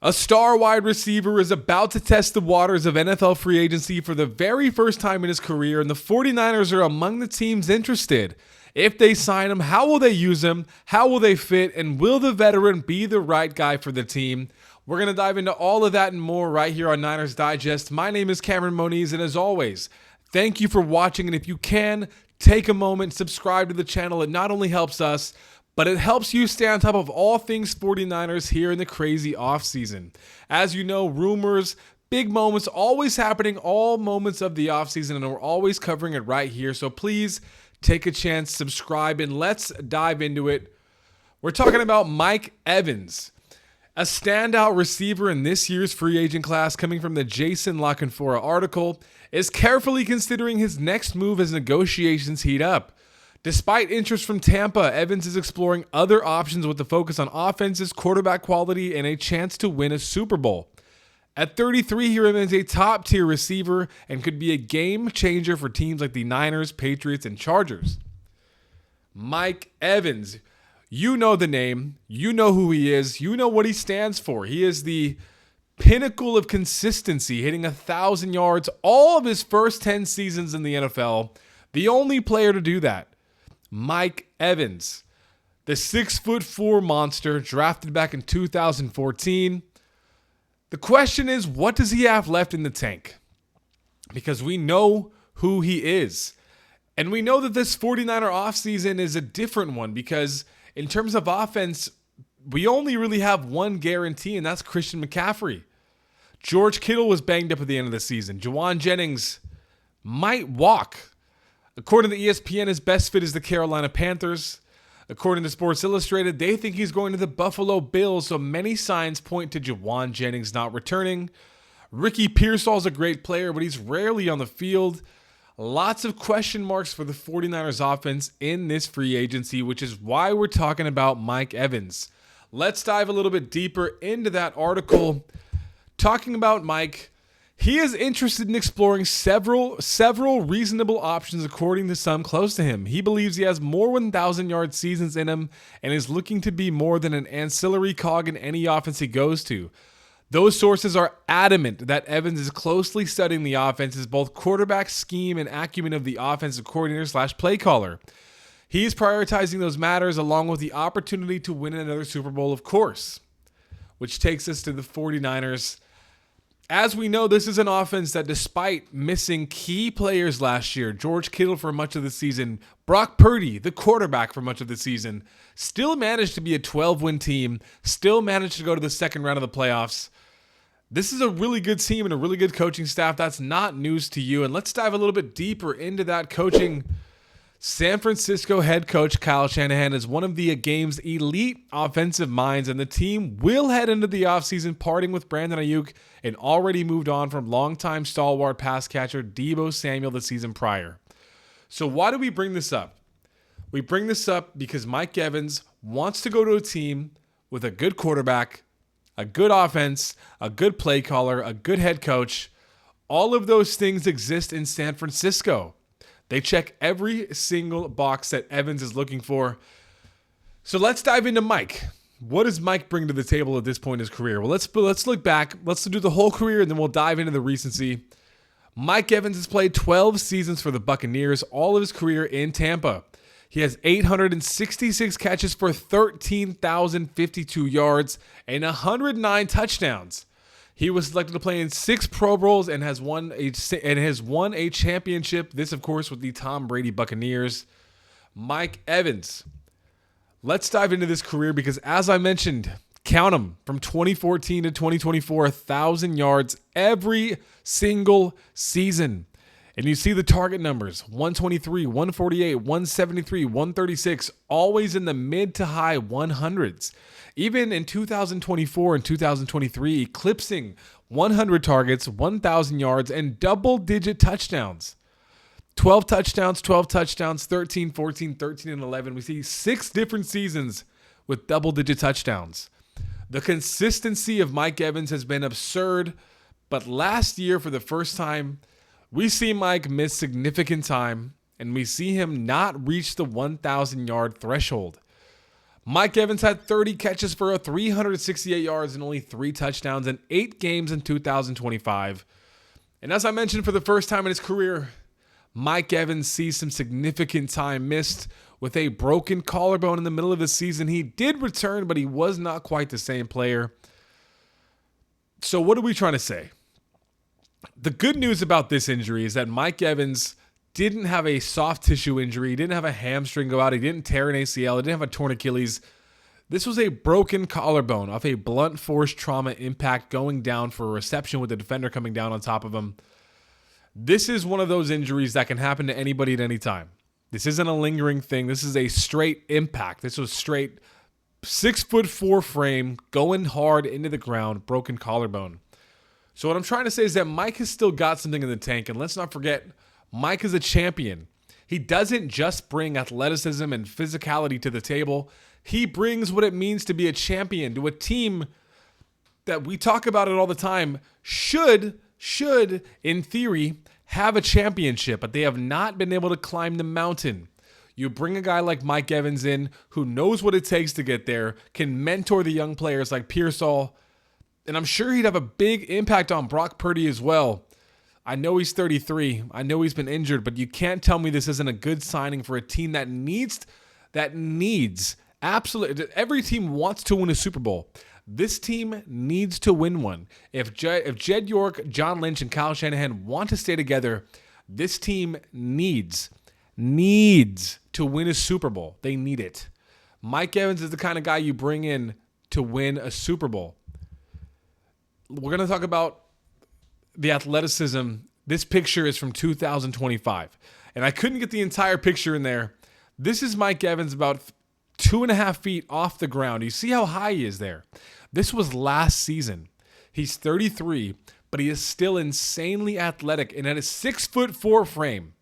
A star wide receiver is about to test the waters of NFL free agency for the very first time in his career, and the 49ers are among the teams interested. If they sign him, how will they use him? How will they fit? And will the veteran be the right guy for the team? We're going to dive into all of that and more right here on Niners Digest. My name is Cameron Moniz, and as always, thank you for watching. And if you can, take a moment, subscribe to the channel. It not only helps us, but it helps you stay on top of all things 49ers here in the crazy offseason. As you know, rumors, big moments, always happening all moments of the offseason, and we're always covering it right here. So please take a chance, subscribe, and let's dive into it. We're talking about Mike Evans, a standout receiver in this year's free agent class coming from the Jason La Canfora article, is carefully considering his next move as negotiations heat up. Despite interest from Tampa, Evans is exploring other options with the focus on offenses, quarterback quality, and a chance to win a Super Bowl. At 33, he remains a top-tier receiver and could be a game changer for teams like the Niners, Patriots, and Chargers. Mike Evans, you know the name, you know who he is, you know what he stands for. He is the pinnacle of consistency, hitting 1,000 yards all of his first 10 seasons in the NFL. The only player to do that. Mike Evans, the 6'4" monster drafted back in 2014. The question is, what does he have left in the tank? Because we know who he is. And we know that this 49er offseason is a different one because in terms of offense, we only really have one guarantee, and that's Christian McCaffrey. George Kittle was banged up at the end of the season. Juwan Jennings might walk. According to ESPN, his best fit is the Carolina Panthers. According to Sports Illustrated, they think he's going to the Buffalo Bills, so many signs point to Juwan Jennings not returning. Ricky Pearsall's a great player, but he's rarely on the field. Lots of question marks for the 49ers offense in this free agency, which is why we're talking about Mike Evans. Let's dive a little bit deeper into that article. Talking about Mike, he is interested in exploring several reasonable options according to some close to him. He believes he has more 1,000-yard seasons in him and is looking to be more than an ancillary cog in any offense he goes to. Those sources are adamant that Evans is closely studying the offense's both quarterback scheme and acumen of the offensive coordinator/play caller. He's prioritizing those matters along with the opportunity to win another Super Bowl, of course, which takes us to the 49ers. As we know, this is an offense that despite missing key players last year, George Kittle for much of the season, Brock Purdy, the quarterback for much of the season, still managed to be a 12-win team, still managed to go to the second round of the playoffs. This is a really good team and a really good coaching staff. That's not news to you. And let's dive a little bit deeper into that coaching. San Francisco head coach Kyle Shanahan is one of the game's elite offensive minds, and the team will head into the offseason parting with Brandon Ayuk and already moved on from longtime stalwart pass catcher Deebo Samuel the season prior. So why do we bring this up? We bring this up because Mike Evans wants to go to a team with a good quarterback, a good offense, a good play caller, a good head coach. All of those things exist in San Francisco. They check every single box that Evans is looking for. So let's dive into Mike. What does Mike bring to the table at this point in his career? Well, let's look back. Let's do the whole career, and then we'll dive into the recency. Mike Evans has played 12 seasons for the Buccaneers, all of his career in Tampa. He has 866 catches for 13,052 yards and 109 touchdowns. He was selected to play in 6 Pro Bowls and has won a championship. This, of course, with the Tom Brady Buccaneers. Mike Evans. Let's dive into this career because, as I mentioned, count them from 2014 to 2024, 1,000 yards every single season. And you see the target numbers, 123, 148, 173, 136, always in the mid to high 100s. Even in 2024 and 2023, eclipsing 100 targets, 1,000 yards, and double-digit touchdowns. 12 touchdowns, 13, 14, 13, and 11. We see 6 different seasons with double-digit touchdowns. The consistency of Mike Evans has been absurd, but last year, for the first time, we see Mike miss significant time, and we see him not reach the 1,000-yard threshold. Mike Evans had 30 catches for 368 yards and only 3 touchdowns in 8 games in 2025. And as I mentioned, for the first time in his career, Mike Evans sees some significant time missed with a broken collarbone in the middle of the season. He did return, but he was not quite the same player. So what are we trying to say? The good news about this injury is that Mike Evans didn't have a soft tissue injury. He didn't have a hamstring go out. He didn't tear an ACL. He didn't have a torn Achilles. This was a broken collarbone off a blunt force trauma impact going down for a reception with the defender coming down on top of him. This is one of those injuries that can happen to anybody at any time. This isn't a lingering thing. This is a straight impact. This was straight 6'4" frame, going hard into the ground, broken collarbone. So what I'm trying to say is that Mike has still got something in the tank, and let's not forget, Mike is a champion. He doesn't just bring athleticism and physicality to the table. He brings what it means to be a champion to a team that we talk about it all the time should, in theory, have a championship, but they have not been able to climb the mountain. You bring a guy like Mike Evans in who knows what it takes to get there, can mentor the young players like Pearsall, and I'm sure he'd have a big impact on Brock Purdy as well. I know he's 33. I know he's been injured, but you can't tell me this isn't a good signing for a team that needs absolutely. Every team wants to win a Super Bowl. This team needs to win one. If Jed York, John Lynch, and Kyle Shanahan want to stay together, this team needs to win a Super Bowl. They need it. Mike Evans is the kind of guy you bring in to win a Super Bowl. We're going to talk about the athleticism. This picture is from 2025, and I couldn't get the entire picture in there. This is Mike Evans about 2.5 feet off the ground. You see how high he is there. This was last season. He's 33, but he is still insanely athletic and at a 6'4" frame.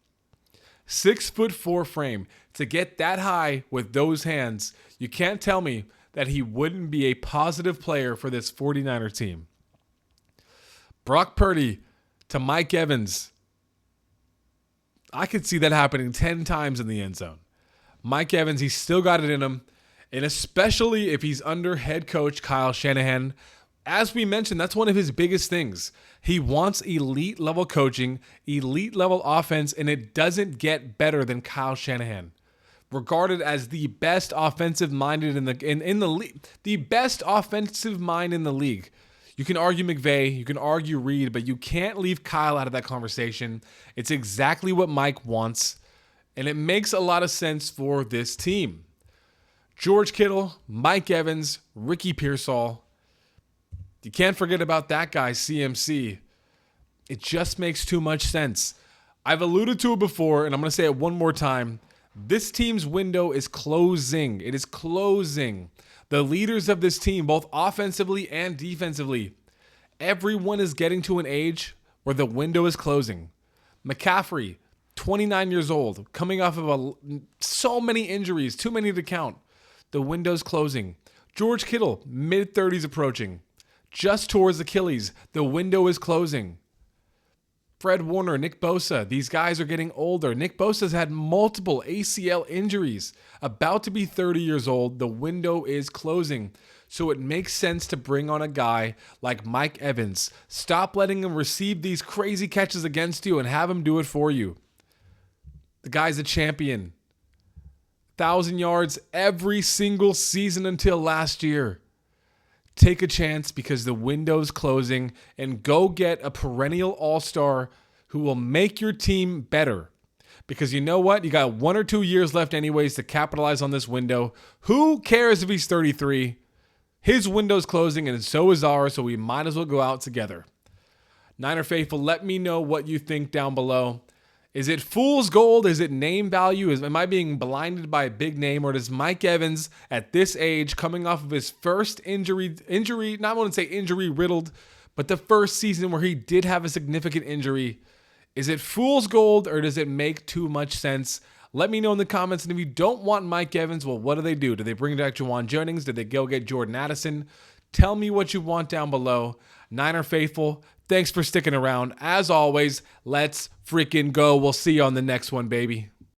6'4" frame. To get that high with those hands, you can't tell me that he wouldn't be a positive player for this 49er team. Brock Purdy to Mike Evans. I could see that happening 10 times in the end zone. Mike Evans, he's still got it in him, and especially if he's under head coach Kyle Shanahan. As we mentioned, that's one of his biggest things. He wants elite level coaching, elite level offense, and it doesn't get better than Kyle Shanahan. Regarded as the best offensive minded in the league, the best offensive mind in the league. You can argue McVay, you can argue Reed, but you can't leave Kyle out of that conversation. It's exactly what Mike wants, and it makes a lot of sense for this team. George Kittle, Mike Evans, Ricky Pearsall. You can't forget about that guy, CMC. It just makes too much sense. I've alluded to it before, and I'm going to say it one more time. This team's window is closing. It is closing. The leaders of this team, both offensively and defensively, everyone is getting to an age where the window is closing. McCaffrey, 29 years old, coming off of so many injuries, too many to count. The window's closing. George Kittle, mid-30s approaching. Just towards Achilles. The window is closing. Fred Warner, Nick Bosa, these guys are getting older. Nick Bosa's had multiple ACL injuries. About to be 30 years old. The window is closing. So it makes sense to bring on a guy like Mike Evans. Stop letting him receive these crazy catches against you and have him do it for you. The guy's a champion. 1,000 yards every single season until last year. Take a chance because the window's closing and go get a perennial all-star who will make your team better. Because you know what? You got 1 or 2 years left anyways to capitalize on this window. Who cares if he's 33? His window's closing and so is ours, so we might as well go out together. Niner faithful, let me know what you think down below. Is it fool's gold? Is it name value? Am I being blinded by a big name? Or does Mike Evans at this age, coming off of his first injury, not want to say injury riddled, but the first season where he did have a significant injury, is it fool's gold or does it make too much sense? Let me know in the comments. And if you don't want Mike Evans, well, what do? Do they bring back Jawan Jennings? Did they go get Jordan Addison? Tell me what you want down below. Niner faithful, thanks for sticking around. As always, let's freaking go. We'll see you on the next one, baby.